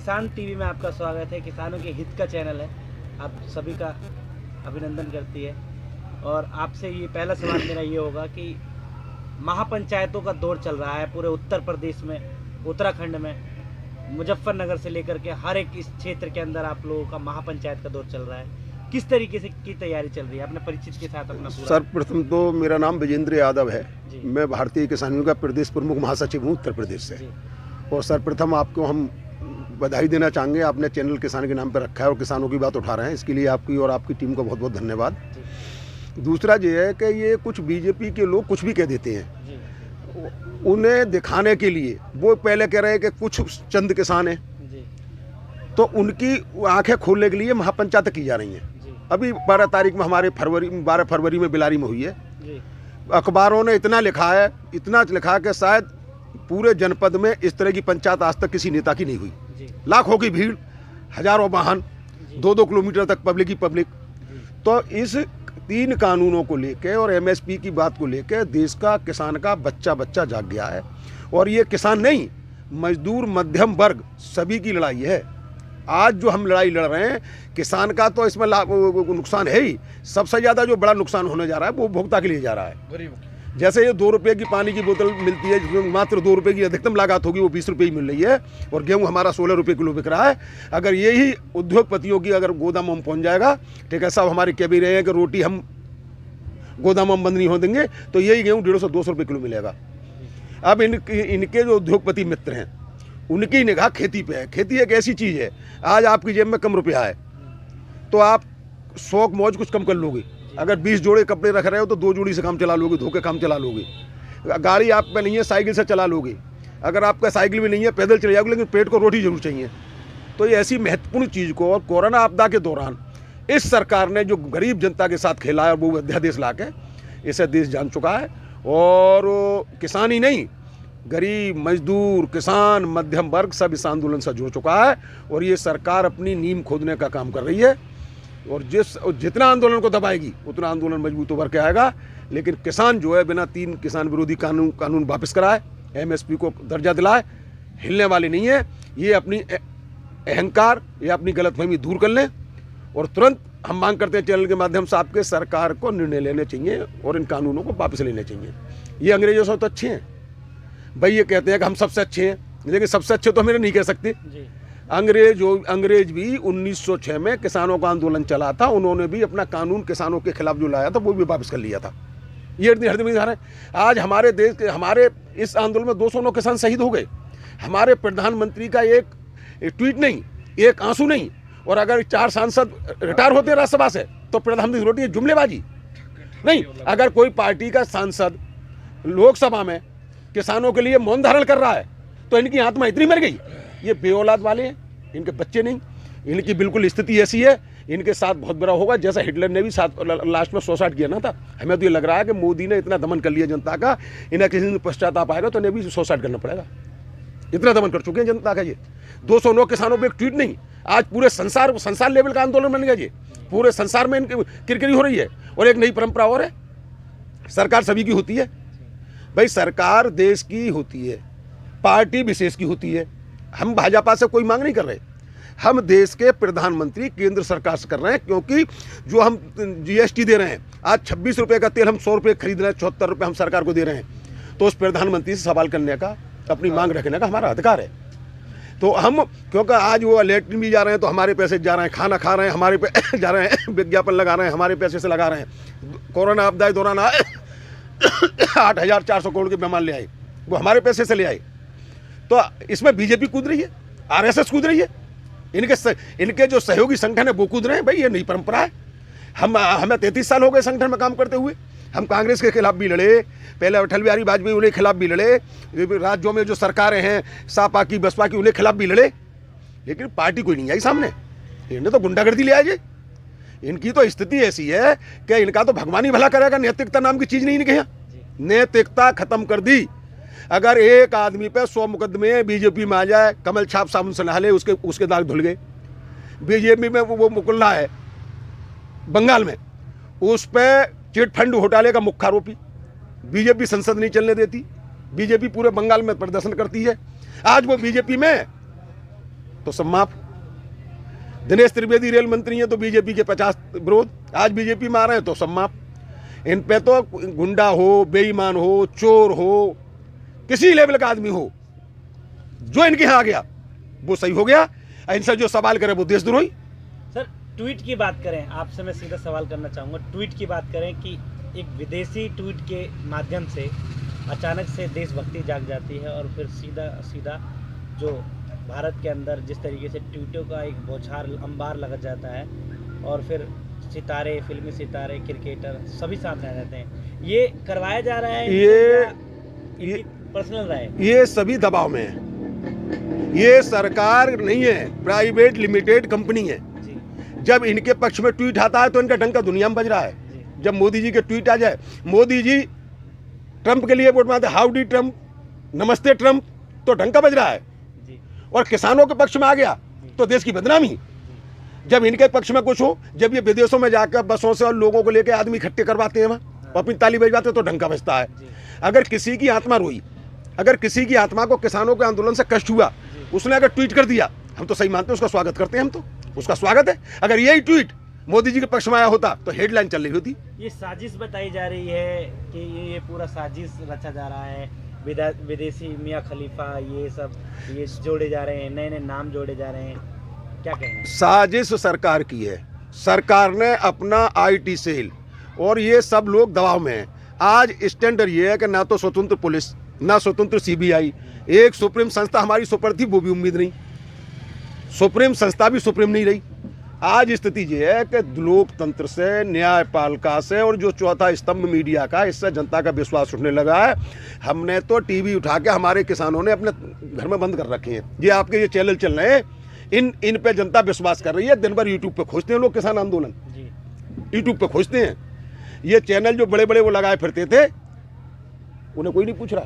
किसान टीवी में आपका स्वागत है। किसानों के हित का चैनल है, आप सभी का अभिनंदन करती है। और आपसे ये पहला सवाल मेरा ये होगा कि महापंचायतों का दौर चल रहा है पूरे उत्तर प्रदेश में, उत्तराखंड में, मुजफ्फरनगर से लेकर के हर एक इस क्षेत्र के अंदर आप लोगों का महापंचायत का दौर चल रहा है। किस तरीके से की तैयारी चल रही है? अपने परिचित के साथ अपना पूरा। सर्वप्रथम तो मेरा नाम विजेंद्र यादव है। मैं भारतीय किसान यूनियन का प्रदेश प्रमुख महासचिव हूँ उत्तर प्रदेश से। और सर्वप्रथम आपको हम बधाई देना चाहेंगे, आपने चैनल किसान के नाम पर रखा है और किसानों की बात उठा रहे हैं, इसके लिए आपकी और आपकी टीम को बहुत बहुत धन्यवाद। दूसरा ये है कि ये कुछ बीजेपी के लोग कुछ भी कह देते हैं, उन्हें दिखाने के लिए वो पहले कह रहे हैं कि कुछ चंद किसान हैं, तो उनकी आंखें खोलने के लिए महापंचायत की जा रही हैं। अभी 12 तारीख में हमारे 12 फरवरी में बिलारी में हुई है। अखबारों ने इतना लिखा है कि शायद पूरे जनपद में इस तरह की पंचायत आज तक किसी नेता की नहीं हुई। लाखों की भीड़, हजारों वाहन, 2-2 किलोमीटर तक पब्लिक ही पब्लिक। तो इस 3 कानूनों को लेके और एमएसपी की बात को लेके देश का किसान का बच्चा जाग गया है। और ये किसान नहीं, मजदूर, मध्यम वर्ग सभी की लड़ाई है। आज जो हम लड़ाई लड़ रहे हैं, किसान का तो इसमें नुकसान है ही, सबसे ज़्यादा जो बड़ा नुकसान होने जा रहा है वो उपभोक्ता के लिए जा रहा है। जैसे ये 2 रुपये की पानी की बोतल मिलती है, जिसमें मात्र 2 रुपये की अधिकतम लागत होगी, वो 20 रुपये ही मिल रही है। और गेहूँ हमारा 16 रुपये किलो बिक रहा है। अगर यही उद्योगपतियों की अगर गोदाम में पहुँच जाएगा, ठीक है, सब हमारे कह भी रहे हैं कि रोटी हम गोदाम में बंद नहीं हो देंगे, तो यही गेहूँ 150-200 रुपये किलो मिलेगा। अब इनके जो उद्योगपति मित्र हैं, उनकी निगाह खेती पे है। खेती एक ऐसी चीज़ है, आज आपकी जेब में कम रुपया है तो आप शौक मौज कुछ कम कर लोगे। अगर 20 जोड़े कपड़े रख रहे हो तो 2 जोड़ी से काम चला लोगे, धोके काम चला लोगे। गाड़ी आप पे नहीं है, साइकिल से चला लोगे। अगर आपका साइकिल भी नहीं है, पैदल चले जाओगे, लेकिन पेट को रोटी जरूर चाहिए। तो ये ऐसी महत्वपूर्ण चीज़ को, और कोरोना आपदा के दौरान इस सरकार ने जो गरीब जनता के साथ खेला है, वो अध्यादेश ला के इसे देश जान चुका है। और किसान ही नहीं, गरीब, मजदूर, किसान, मध्यम वर्ग सब इस आंदोलन से जुड़ चुका है। और ये सरकार अपनी नींव खोदने का काम कर रही है। और जितना आंदोलन को दबाएगी उतना आंदोलन मजबूत उभर के आएगा। लेकिन किसान जो है, बिना 3 किसान विरोधी कानून वापस कराए, एमएसपी को दर्जा दिलाए, हिलने वाले नहीं है। ये अपनी अहंकार या अपनी गलतफहमी दूर कर लें। और तुरंत हम मांग करते हैं चैनल के माध्यम से आपके, सरकार को निर्णय लेने चाहिए और इन कानूनों को वापस लेने चाहिए। ये अंग्रेजों से तो अच्छे हैं भाई, ये कहते हैं कि हम सबसे अच्छे हैं, लेकिन सबसे अच्छे तो हमें नहीं कह सकते। अंग्रेज भी 1906 में किसानों का आंदोलन चला था, उन्होंने भी अपना कानून किसानों के खिलाफ जो लाया था वो भी वापस कर लिया था। ये हरदम जा रहे हैं। आज हमारे देश के, हमारे इस आंदोलन में 209 किसान शहीद हो गए। हमारे प्रधानमंत्री का एक ट्वीट नहीं, एक आंसू नहीं। और अगर 4 सांसद रिटायर होते राज्यसभा से तो प्रधानमंत्री रोटी जुमलेबाजी नहीं। अगर कोई पार्टी का सांसद लोकसभा में किसानों के लिए मौन धारण कर रहा है तो इनकी आत्मा इतनी मर गई। ये बेऔलाद वाले हैं, इनके बच्चे नहीं। इनकी बिल्कुल स्थिति ऐसी है, इनके साथ बहुत बुरा होगा। जैसा हिटलर ने भी साथ लास्ट में सुसाइड किया ना था। हमें तो ये लग रहा है कि मोदी ने इतना दमन कर लिया जनता का, इन्हें किसी दिन पश्चाताप आएगा तो इन्हें भी सुसाइड करना पड़ेगा। इतना दमन कर चुके हैं जनता का ये। 209 किसानों पर एक ट्वीट नहीं, आज पूरे संसार लेवल का आंदोलन बन गया। ये पूरे संसार में इनकी किरकिरी हो रही है। और एक नई परंपरा और है, सरकार सभी की होती है भाई। सरकार देश की होती है, पार्टी विशेष की होती है। हम भाजपा से कोई मांग नहीं कर रहे, हम देश के प्रधानमंत्री केंद्र सरकार से कर रहे हैं। क्योंकि जो हम जीएसटी दे रहे हैं, आज 26 रुपये का तेल हम 100 रुपये खरीद रहे हैं, 74 रुपये हम सरकार को दे रहे हैं। तो उस प्रधानमंत्री से सवाल करने का, अपनी मांग रखने का हमारा अधिकार है। तो हम, क्योंकि आज वो लेटरिन भी जा रहे हैं तो हमारे पैसे जा रहे हैं, खाना खा रहे हैं हमारे पे जा रहे हैं, विज्ञापन लगा रहे हैं हमारे पैसे से लगा रहे हैं। कोरोना आपदा के दौरान 8,400 करोड़ के मेहमान ले आए, वो हमारे पैसे से ले आए। तो इसमें बीजेपी कूद रही है, आरएसएस कूद रही है, इनके जो सहयोगी संगठन है वो कूद रहे हैं। भाई ये नई परंपरा है। हमें 33 साल हो गए संगठन में काम करते हुए। हम कांग्रेस के खिलाफ भी लड़े, पहले अटल बिहारी वाजपेयी उन्हें खिलाफ भी लड़े, राज्यों में जो सरकारें हैं सपा की बसपा की उन्हें खिलाफ भी लड़े, लेकिन पार्टी कोई नहीं आई सामने। इन्हें तो गुंडागर्दी ले आए। इनकी तो स्थिति ऐसी है कि इनका तो भगवान ही भला करेगा। नैतिकता नाम की चीज नहीं इनके यहाँ, नैतिकता खत्म कर दी। अगर एक आदमी पे 100 मुकदमे बीजेपी में आ जाए, कमल छाप साबुन से नहा ले, उसके दाग धुल गए। बीजेपी में वो मुकुल्ला है बंगाल में, उस पर चिट फंड घोटाले का मुख्य आरोपी। बीजेपी संसद नहीं चलने देती, बीजेपी पूरे बंगाल में प्रदर्शन करती है। आज वो बीजेपी में तो सब माफ। दिनेश त्रिवेदी रेल मंत्री हैं तो बीजेपी के 50 विरोध, आज बीजेपी में आ रहे हैं तो सब माफ। इन पे तो गुंडा हो, बेईमान हो, चोर हो, किसी लेवल का आदमी हो, जो इनके यहाँ आ गया वो सही हो गया। इनसे जो सवाल करे वो देशद्रोही। सर ट्वीट की बात करें, आपसे मैं सीधा सवाल करना चाहूँगा, ट्वीट की बात करें कि एक विदेशी ट्वीट के माध्यम से अचानक से देशभक्ति जाग जाती है और फिर सीधा जो भारत के अंदर जिस तरीके से ट्वीटों का एक बौछार अंबार लग जाता है और फिर सितारे, फिल्मी सितारे, क्रिकेटर सभी सामने आ जाते हैं। ये करवाया जा रहा है, ये पर्सनल राय, ये सभी दबाव में है। ये सरकार नहीं है, प्राइवेट लिमिटेड कंपनी है। जब इनके पक्ष में ट्वीट आता है तो इनका डंका दुनिया में बज रहा है। जब मोदी जी के ट्वीट आ जाए, मोदी जी ट्रंप के लिए वोट मांगते, हाउडी ट्रंप, नमस्ते ट्रंप, तो डंका बज रहा है। और किसानों के पक्ष में आ गया तो देश की बदनामी। जब इनके पक्ष में कुछ हो, जब ये विदेशों में जाकर बसों से और लोगों को लेकर आदमी इकट्ठे करवाते हैं वहाँ, अपनी ताली बजवाते हैं, तो डंका बजता है। अगर किसी की आत्मा रोई, अगर किसी की आत्मा को किसानों के आंदोलन से कष्ट हुआ, उसने अगर ट्वीट कर दिया, हम तो सही मानते हैं, उसका स्वागत करते हैं, हम तो उसका स्वागत है। अगर यही ट्वीट मोदी जी के पक्ष में आया होता तो हेडलाइन चल रही होती। ये साजिश बताई जा रही है कि ये पूरा साजिश रचा जा रहा है, विदेशी मियाँ खलीफा ये सब ये जोड़े जा रहे हैं, नए नए नाम जोड़े जा रहे हैं, क्या कहेंगे? साजिश सरकार की है। सरकार ने अपना आईटी सेल और ये सब लोग दबाव में हैं। आज स्टैंडर्ड ये है कि ना तो स्वतंत्र पुलिस, ना स्वतंत्र सीबीआई, एक सुप्रीम संस्था हमारी सुपर थी, वो भी उम्मीद नहीं, सुप्रीम संस्था भी सुप्रीम नहीं रही। आज स्थिति ये है कि लोकतंत्र से, न्यायपालिका से और जो चौथा स्तंभ मीडिया का, इससे जनता का विश्वास उठने लगा है। हमने तो टीवी उठा के हमारे किसानों ने अपने घर में बंद कर रखे हैं। ये आपके ये चैनल चल रहे हैं, इन पे जनता विश्वास कर रही है। दिन भर यूट्यूब पे खोजते हैं लोग किसान आंदोलन, यूट्यूब पे खोजते हैं। ये चैनल जो बड़े बड़े वो लगाए फिरते थे, उन्हें कोई नहीं पूछ रहा,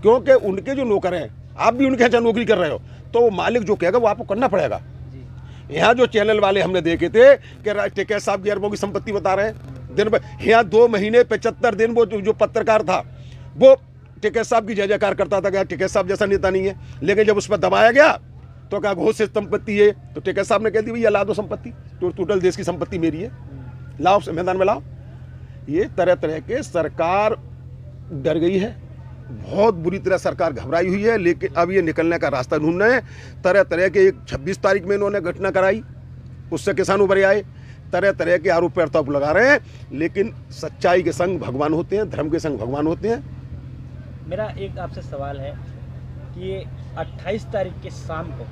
क्योंकि उनके जो नौकर हैं, आप भी उनके यहाँ नौकरी कर रहे हो, तो वो मालिक जो कहेगा वो आपको करना पड़ेगा। यहाँ जो चैनल वाले हमने देखे थे कि टिकैत साहब की अरबों की संपत्ति बता रहे हैं, दिन भर यहाँ 2 महीने 75 दिन वो जो पत्रकार था वो टिकैत साहब की जय जयकार करता था कि टिकैत साहब जैसा नेता नहीं है। लेकिन जब उस पर दबाया गया तो क्या घोषित संपत्ति है, तो टिकैत साहब ने कह दी भैया ला दो संपत्ति, तो टोटल देश की संपत्ति मेरी है, लाओ मैदान में लाओ। ये तरह तरह के सरकार डर गई है, बहुत बुरी तरह सरकार घबराई हुई है। लेकिन अब ये निकलने का रास्ता ढूंढ रहे हैं। तरह तरह के 26 तारीख में इन्होंने घटना कराई, उससे किसान उभर आए, तरह तरह के आरोप प्रत्यारोप लगा रहे हैं। लेकिन सच्चाई के संग भगवान होते हैं, धर्म के संग भगवान होते हैं। मेरा एक आपसे सवाल है कि ये 28 तारीख के शाम को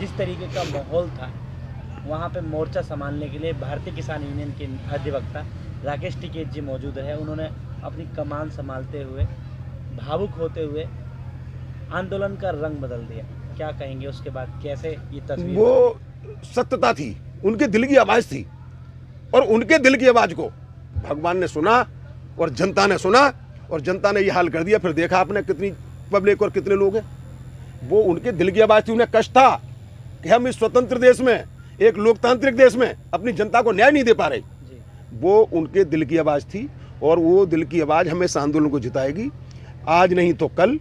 जिस तरीके का माहौल था, वहाँ पे मोर्चा संभालने के लिए भारतीय किसान यूनियन के अधिवक्ता राकेश टिकैत जी मौजूद रहे। उन्होंने अपनी कमान संभालते हुए, भावुक होते हुए आंदोलन का रंग बदल दिया। क्या कहेंगे उसके बाद, कैसे ये तस्वीर? वो सत्यता थी, उनके दिल की आवाज़ थी, और उनके दिल की आवाज़ को भगवान ने सुना और जनता ने सुना, और जनता ने ये हाल कर दिया। फिर देखा आपने कितनी पब्लिक और कितने लोग हैं। वो उनके दिल की आवाज़ थी। उन्हें कष्ट था कि हम इस स्वतंत्र देश में, एक लोकतांत्रिक देश में अपनी जनता को न्याय नहीं दे पा रहे। वो उनके दिल की आवाज़ थी, और वो दिल की आवाज़ हमेशा आंदोलन को जिताएगी। आज नहीं तो कल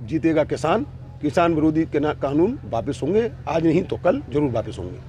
जीतेगा किसान। किसान विरोधी कानून वापस होंगे, आज नहीं तो कल जरूर वापस होंगे।